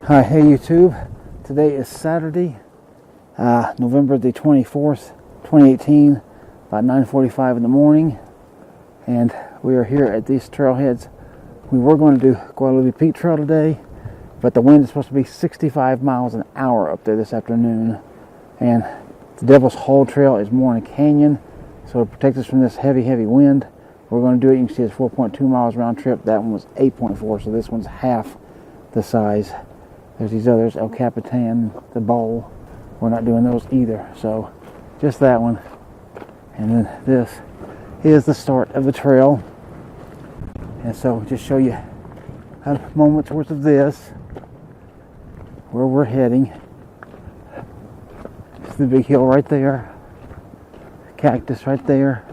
Hi, hey YouTube. Today is Saturday, November the 24th, 2018, about 9:45 in the morning, and we are here at these trailheads. We were going to do Guadalupe Peak Trail today, but the wind is supposed to be 65 miles an hour up there this afternoon, and the Devil's Hole Trail is more in a canyon, so to protect us from this heavy wind, we're going to do it. You can see it's 4.2 miles round trip. That one was 8.4, so this one's half the size. There's these others, El Capitan, the Bowl. We're not doing those either, so just that one. And then this is the start of the trail. And so just show you a moment's worth of this, where we're heading. It's the big hill right there, cactus right there,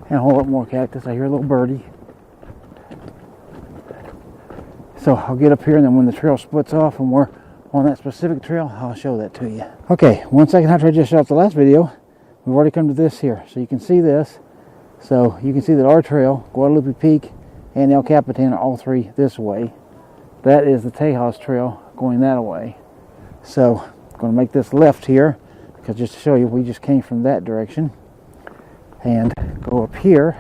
and a whole lot more cactus. I hear a little birdie. So I'll get up here, and then when the trail splits off and we're on that specific trail, I'll show that to you. Okay, 1 second after I just shot the last video, we've already come to this here. So you can see this. So you can see that our trail, Guadalupe Peak and El Capitan, are all three this way. That is the Tejas Trail going that way. So I'm going to make this left here, because just to show you, we just came from that direction. And go up here.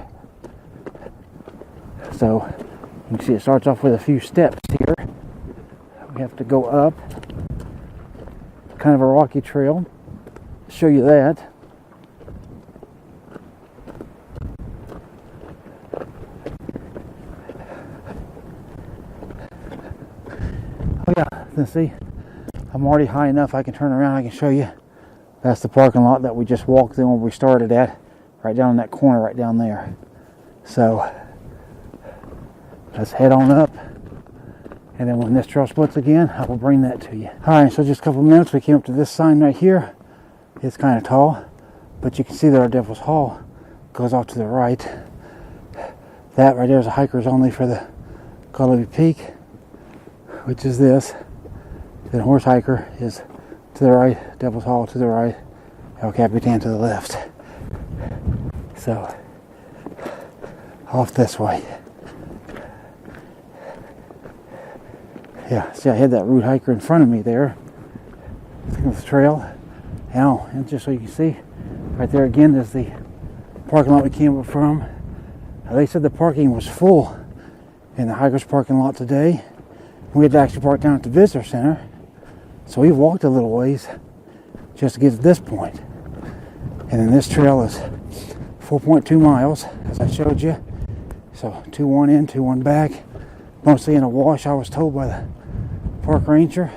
So you can see it starts off with a few steps here. We have to go up. Kind of a rocky trail. Show you that. Oh yeah, let's see. I'm already high enough I can turn around. I can show you. That's the parking lot that we just walked in when we started at. Right down in that corner right down there. So let's head on up, and then when this trail splits again, I will bring that to you. Alright, so just a couple of minutes, we came up to this sign right here. It's kind of tall, but you can see that our Devil's Hole goes off to the right. That right there is a hiker's only for the Guadalupe Peak, which is this. The horse hiker is to the right, Devil's Hole to the right, El Capitan to the left. So, off this way. Yeah, see, I had that route hiker in front of me there. The trail. Now, and just so you can see, right there again is the parking lot we came up from. Now, they said the parking was full in the hiker's parking lot today. We had to actually park down at the visitor center. So we walked a little ways just to get to this point. And then this trail is 4.2 miles, as I showed you. So 2-1 in, 2-1 back. Mostly in a wash, I was told by the park ranger.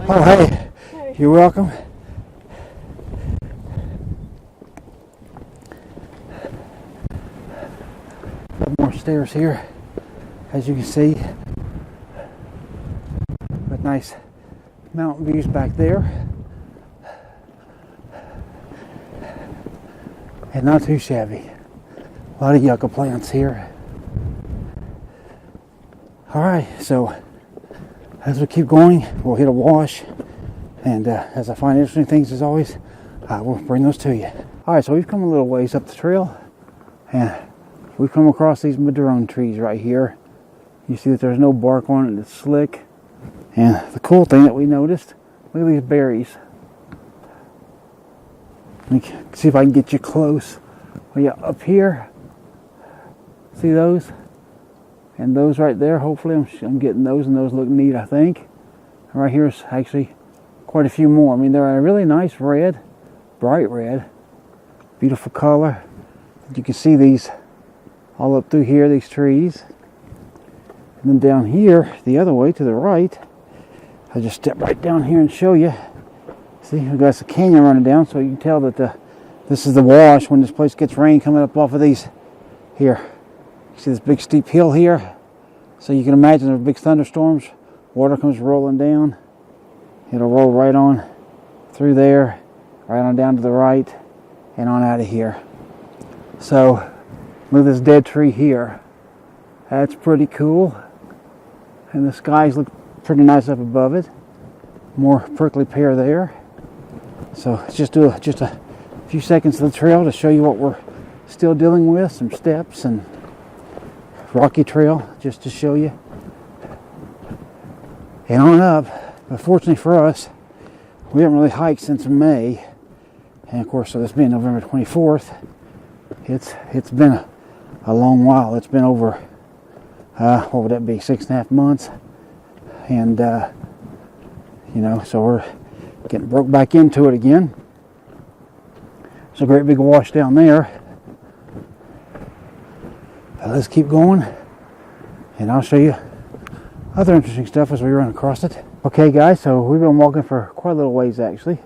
Oh, hey. Hey. You're welcome. More stairs here, as you can see. But nice mountain views back there. And not too shabby. A lot of yucca plants here. Alright, so as we keep going, we'll hit a wash. And as I find interesting things, as always, I will bring those to you. Alright, so we've come a little ways up the trail. And we've come across these madrone trees right here. You see that there's no bark on it, it's slick. And the cool thing that we noticed, look at these berries. Let me see if I can get you close. Well, yeah, up here. See those? And those right there, hopefully I'm getting those, and those look neat, I think. And right here is actually quite a few more. I mean, they're a really nice red, bright red, beautiful color. You can see these all up through here, these trees. And then down here, the other way to the right, I'll just step right down here and show you. See, we've got a canyon running down, so you can tell that this is the wash when this place gets rain coming up off of these here. See this big steep hill here? So you can imagine there's big thunderstorms. Water comes rolling down. It'll roll right on through there, right on down to the right, and on out of here. So, look at this dead tree here. That's pretty cool. And the skies look pretty nice up above it. More prickly pear there. So let's just do a few seconds of the trail to show you what we're still dealing with, some steps and rocky trail just to show you. And on up, but fortunately for us, we haven't really hiked since May. And of course, so this being November 24th, it's been a long while. It's been over, what would that be, 6.5 months? And, you know, so we're getting broke back into it again. There's a great big wash down there. But let's keep going, and I'll show you other interesting stuff as we run across it. Okay guys, so we've been walking for quite a little ways actually,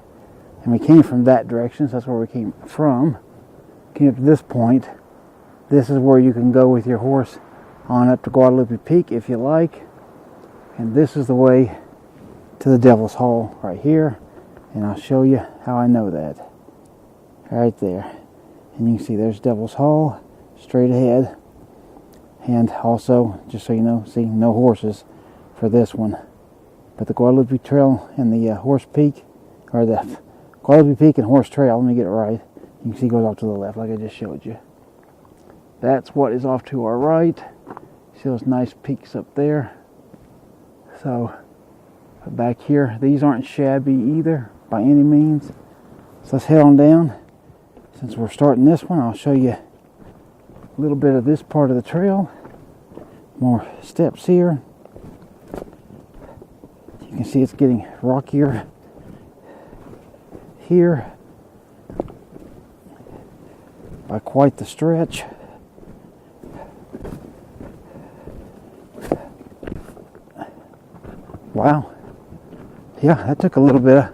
and we came from that direction, so that's where we came from. Came up to this point. This is where you can go with your horse on up to Guadalupe Peak if you like, and this is the way to the Devil's Hall right here, and I'll show you how I know that. Right there, and you can see there's Devil's Hall straight ahead. And also, just so you know, see, no horses for this one. But the Guadalupe Trail and the Horse Peak, or the Guadalupe Peak and Horse Trail, let me get it right. You can see it goes off to the left like I just showed you. That's what is off to our right. See those nice peaks up there. So, back here, these aren't shabby either, by any means. So let's head on down. Since we're starting this one, I'll show you a little bit of this part of the trail. More steps here. You can see it's getting rockier here by quite the stretch. Wow. Yeah, that took a little bit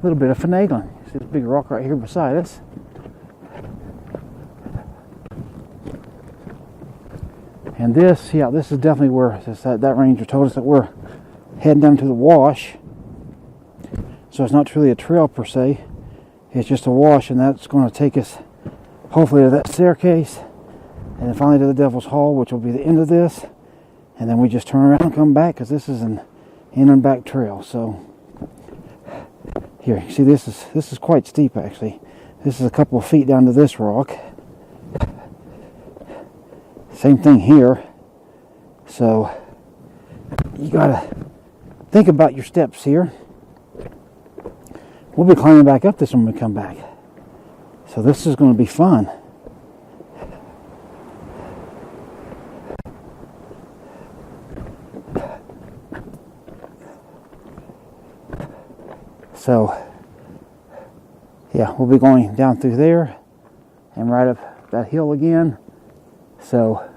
of finagling. See this big rock right here beside us. And this, yeah, this is definitely where that ranger told us that we're heading down to the wash. So it's not truly a trail per se. It's just a wash, and that's going to take us hopefully to that staircase, and then finally to the Devil's Hall, which will be the end of this. And then we just turn around and come back, because this is an in and back trail. So here, you see this is quite steep actually. This is a couple of feet down to this rock. Same thing here. So you gotta think about your steps here. We'll be climbing back up this when we come back. So this is going to be fun. So yeah, we'll be going down through there and right up that hill again. So,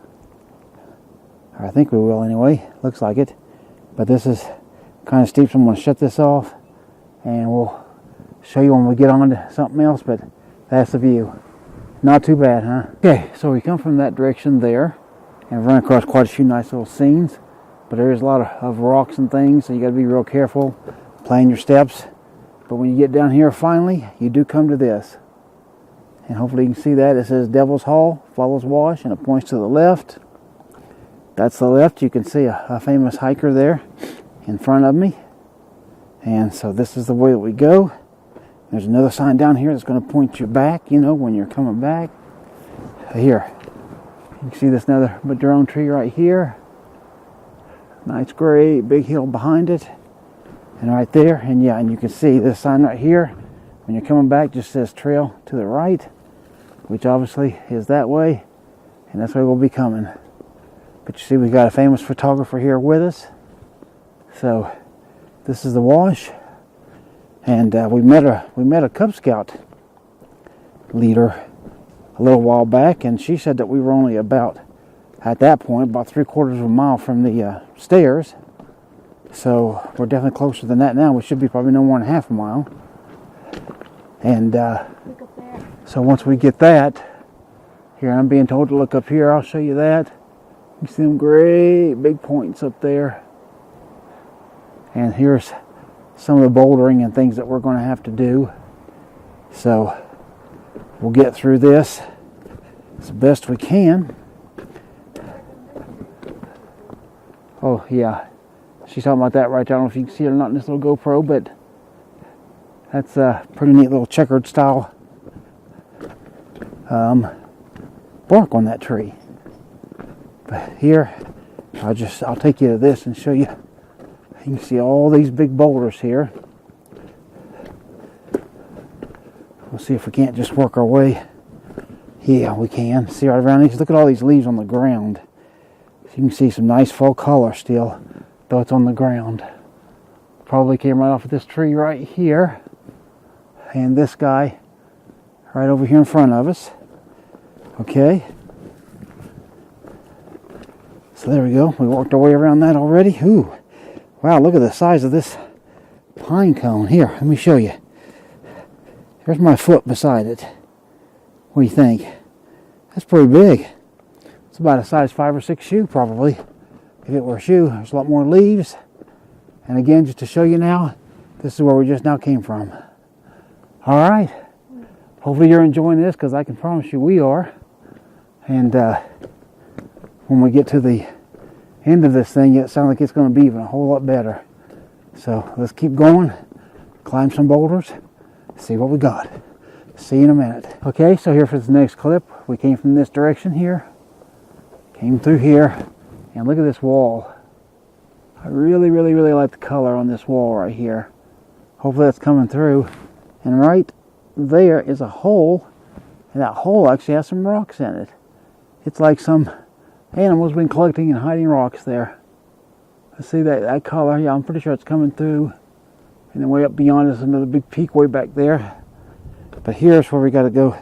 or I think we will anyway, looks like it. But this is kind of steep, so I'm going to shut this off and we'll show you when we get on to something else, but that's the view. Not too bad, huh? Okay, so we come from that direction there and run across quite a few nice little scenes, but there is a lot of rocks and things, so you got to be real careful playing your steps. But when you get down here finally, you do come to this. And hopefully you can see that. It says Devil's Hall, follows wash, and it points to the left. That's the left. You can see a famous hiker there in front of me. And so this is the way that we go. There's another sign down here that's going to point you back, you know, when you're coming back. Here, you can see this another madrone tree right here. Nice great big hill behind it. And right there, and yeah, and you can see this sign right here. When you're coming back, just says trail to the right, which obviously is that way, and that's where we'll be coming. But you see, we got a famous photographer here with us. So this is the wash, and we met a Cub Scout leader a little while back, and she said that we were only about, at that point, about 3/4 of a mile from the stairs. So we're definitely closer than that now. We should be probably no more than half a mile. And so once we get that, here I'm being told to look up here. I'll show you that. You see them great big points up there. And here's some of the bouldering and things that we're going to have to do. So we'll get through this as best we can. Oh yeah, she's talking about that right there. I don't know if you can see it or not in this little GoPro, but that's a pretty neat little checkered style bark on that tree. But here, I'll take you to this and show you. You can see all these big boulders here. We'll see if we can't just work our way. Yeah, we can. See right around these. Look at all these leaves on the ground. So you can see some nice fall color still, though it's on the ground. Probably came right off of this tree right here. And this guy right over here in front of us. Okay. So there we go. We worked our way around that already. Ooh. Wow, look at the size of this pine cone. Here, let me show you. There's my foot beside it. What do you think? That's pretty big. It's about a size 5 or 6 shoe probably. If it were a shoe, there's a lot more leaves. And again, just to show you now, this is where we just now came from. All right. Hopefully you're enjoying this, because I can promise you we are. And when we get to the end of this thing, it sounds like it's going to be even a whole lot better. So let's keep going, climb some boulders, see what we got. See you in a minute. Okay, so here for this next clip, we came from this direction here, came through here, and look at this wall. I really like the color on this wall right here. Hopefully that's coming through. And right there is a hole, and that hole actually has some rocks in it. It's like some animal's been collecting and hiding rocks there. Let's see that color. Yeah, I'm pretty sure it's coming through. And then way up beyond is another big peak way back there. But here's where we got to go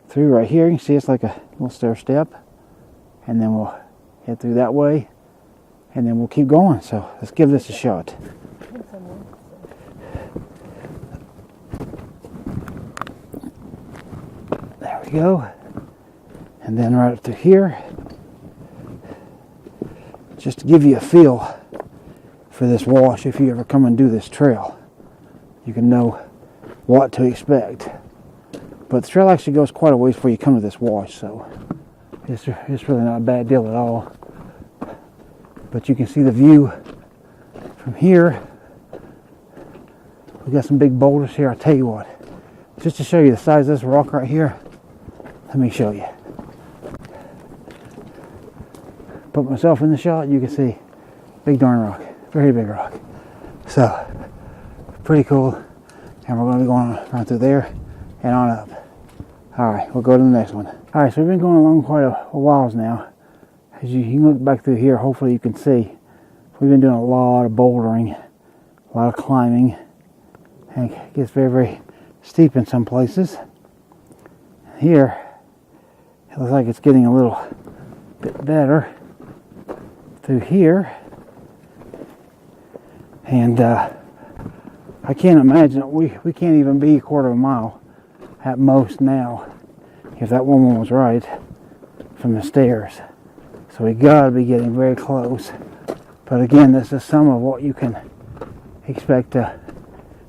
through right here. You can see it's like a little stair step. And then we'll head through that way. And then we'll keep going. So let's give this a shot. There we go. And then right up through here. Just to give you a feel for this wash, if you ever come and do this trail, you can know what to expect. But the trail actually goes quite a ways before you come to this wash, so it's really not a bad deal at all. But you can see the view from here. We've got some big boulders here. I'll tell you what, just to show you the size of this rock right here, let me show you. Put myself in the shot, you can see big darn rock, very big rock. So pretty cool. And we're going to be going right through there and on up. All right, we'll go to the next one. All right, so we've been going along quite a while now. As you can look back through here, hopefully you can see we've been doing a lot of bouldering, a lot of climbing, and it gets very steep in some places. Here it looks like it's getting a little bit better through here, and I can't imagine we can't even be a quarter of a mile at most now, if that woman was right, from the stairs. So we gotta be getting very close. But again, this is some of what you can expect to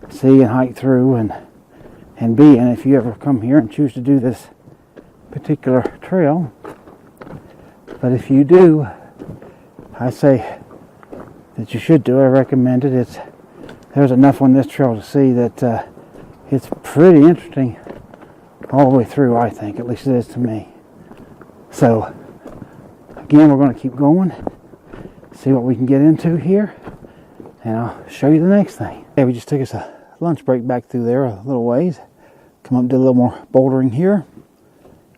see and hike through and be in if you ever come here and choose to do this particular trail. But if you do, I say that you should do it. I recommend it. There's enough on this trail to see that it's pretty interesting all the way through, I think. At least it is to me. So, again, we're going to keep going, see what we can get into here, and I'll show you the next thing. Okay, we just took us a lunch break back through there a little ways. Come up, did a little more bouldering here,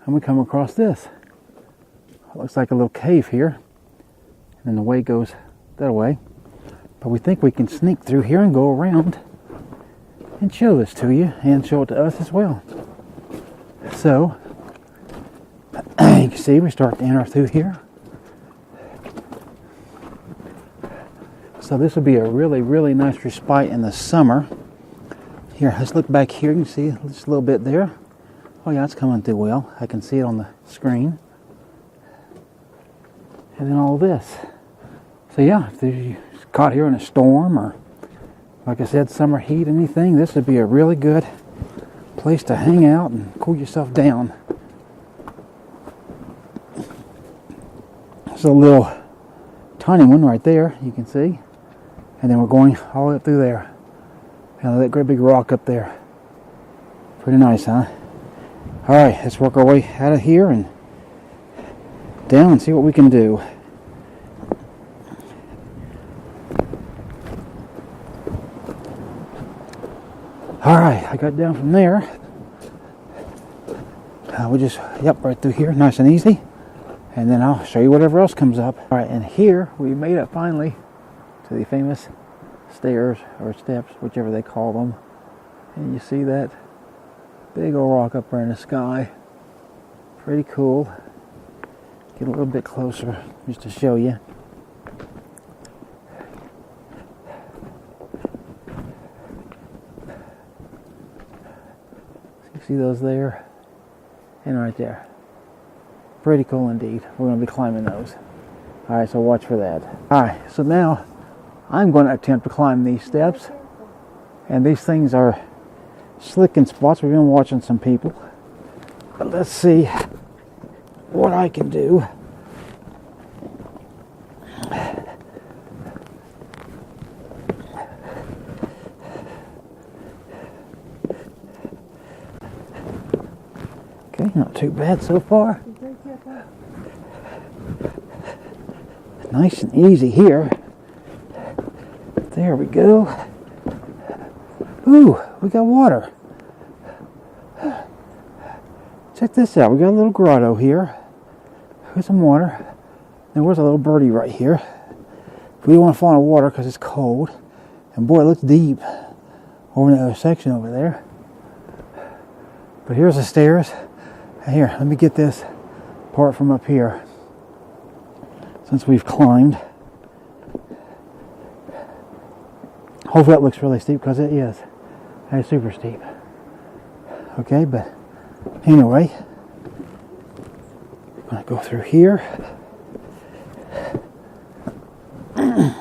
and we come across this. It looks like a little cave here, and then the way goes that way. But we think we can sneak through here and go around and show this to you and show it to us as well. So, you can see we start to enter through here. So this would be a really nice respite in the summer. Here, let's look back here. You can see just a little bit there. Oh yeah, it's coming through well. I can see it on the screen. And then all this. So yeah, if you're caught here in a storm or, like I said, summer heat, anything, this would be a really good place to hang out and cool yourself down. There's a little tiny one right there, you can see. And then we're going all the way up through there. And that great big rock up there. Pretty nice, huh? Alright, let's work our way out of here and down and see what we can do. Alright, I got down from there. We'll just, right through here, nice and easy. And then I'll show you whatever else comes up. Alright, and here we made it finally to the famous stairs or steps, whichever they call them. And you see that big old rock up there in the sky. Pretty cool. Get a little bit closer just to show you. You see those there? And right there. Pretty cool indeed. We're going to be climbing those. Alright, so watch for that. Alright, so now I'm going to attempt to climb these steps. And these things are slick in spots. We've been watching some people. But let's see what I can do. Okay, not too bad so far. Nice and easy here. There we go. Ooh, we got water. Check this out. We got a little grotto here with some water. There was a little birdie right here. We don't want to fall in the water because it's cold. And boy, it looks deep over in the other section over there. But here's the stairs. Here, let me get this part from up here. Since we've climbed. Hopefully that looks really steep because it is. It's super steep. Okay, but anyway, I'm going to go through here. And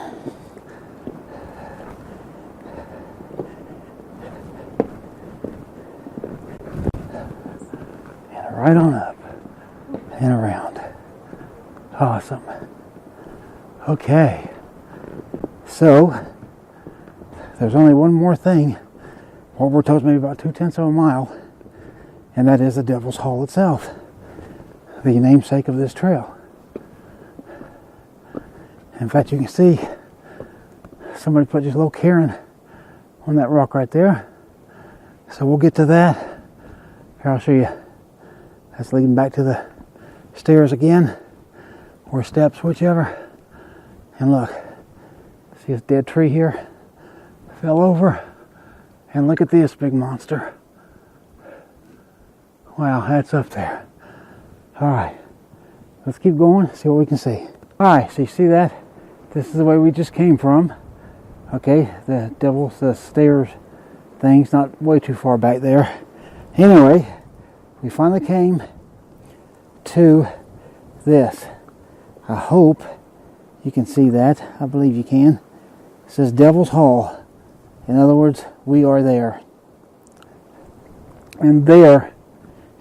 right on up and around. Awesome. Okay, so there's only one more thing. What we're told is maybe about 2/10 of a mile, and that is the Devil's Hall itself, the namesake of this trail. In fact, you can see somebody put just a little cairn on that rock right there. So we'll get to that. Here, I'll show you. That's leading back to the stairs again, or steps, whichever. And look, see this dead tree here? Fell over. And look at this big monster. Wow, that's up there. Alright, let's keep going, see what we can see. Alright, so you see that? This is the way we just came from. Okay, the stairs thing's not way too far back there. Anyway, we finally came to this. I hope you can see that. I believe you can. It says Devil's Hall. In other words, we are there. And there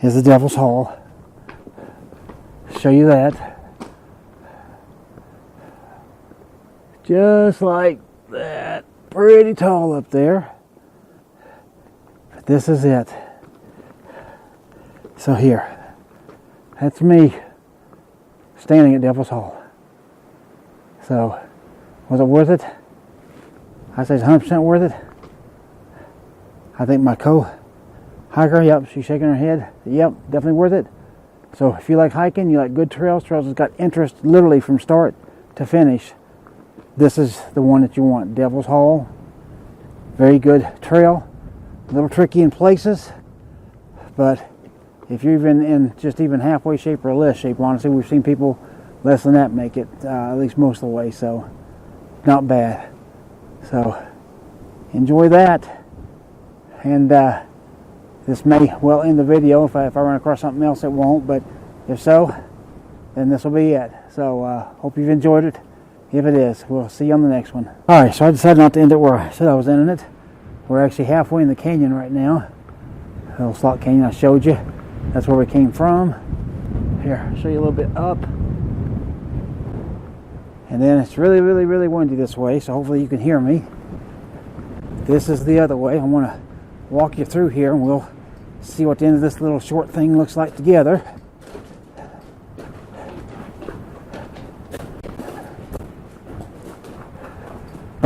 is the Devil's Hall. Show you that. Just like that. Pretty tall up there. But this is it. So here. That's me standing at Devil's Hall. So, was it worth it? I say it's 100% worth it. I think my co-hiker, yep, she's shaking her head. Yep, definitely worth it. So if you like hiking, you like good trails that's got interest literally from start to finish, this is the one that you want. Devil's Hall. Very good trail. A little tricky in places, but if you're even in just even halfway shape or less shape, honestly, we've seen people less than that make it, at least most of the way, so not bad. So enjoy that, and this may well end the video. If I run across something else, it won't, but if so, then this will be it. So hope you've enjoyed it. If it is, we'll see you on the next one. Alright, so I decided not to end it where I said I was ending it. We're actually halfway in the canyon right now. The little slot canyon I showed you. That's where we came from. Here, I'll show you a little bit up. And then it's really, really, really windy this way, so hopefully you can hear me. This is the other way. I want to walk you through here, and we'll see what the end of this little short thing looks like together.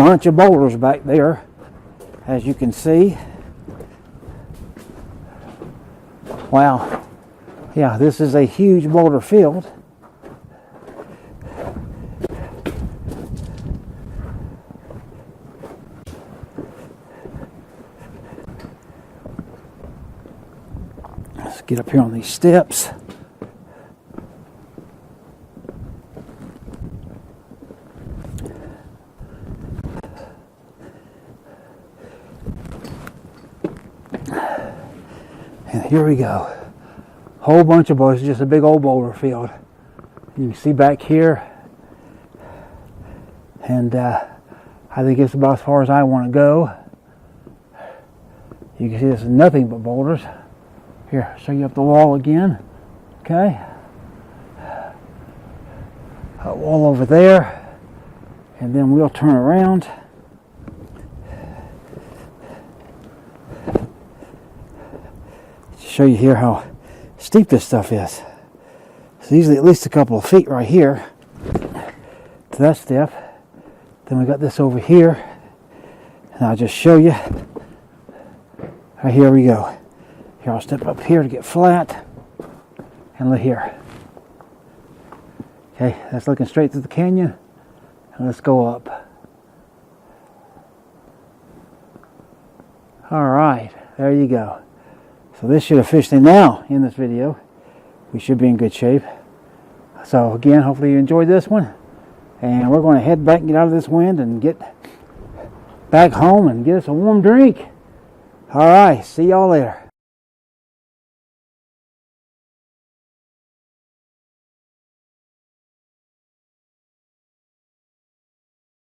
bunch of boulders back there, as you can see. Wow. Yeah, this is a huge boulder field. Let's get up here on these steps. And here we go. Whole bunch of boulders, just a big old boulder field. You can see back here. And I think it's about as far as I want to go. You can see this is nothing but boulders. Here, I'll show you up the wall again. Okay. A wall over there. And then we'll turn around. Show you here how steep this stuff is. It's easily at least a couple of feet right here to that step. Then we got this over here, and I'll just show you. Right, here we go. Here, I'll step up here to get flat, and look here. Okay, that's looking straight through the canyon, and let's go up. All right, there you go. So this should officially now end this video. We should be in good shape. So again, hopefully you enjoyed this one. And we're going to head back and get out of this wind and get back home and get us a warm drink. All right, see y'all later.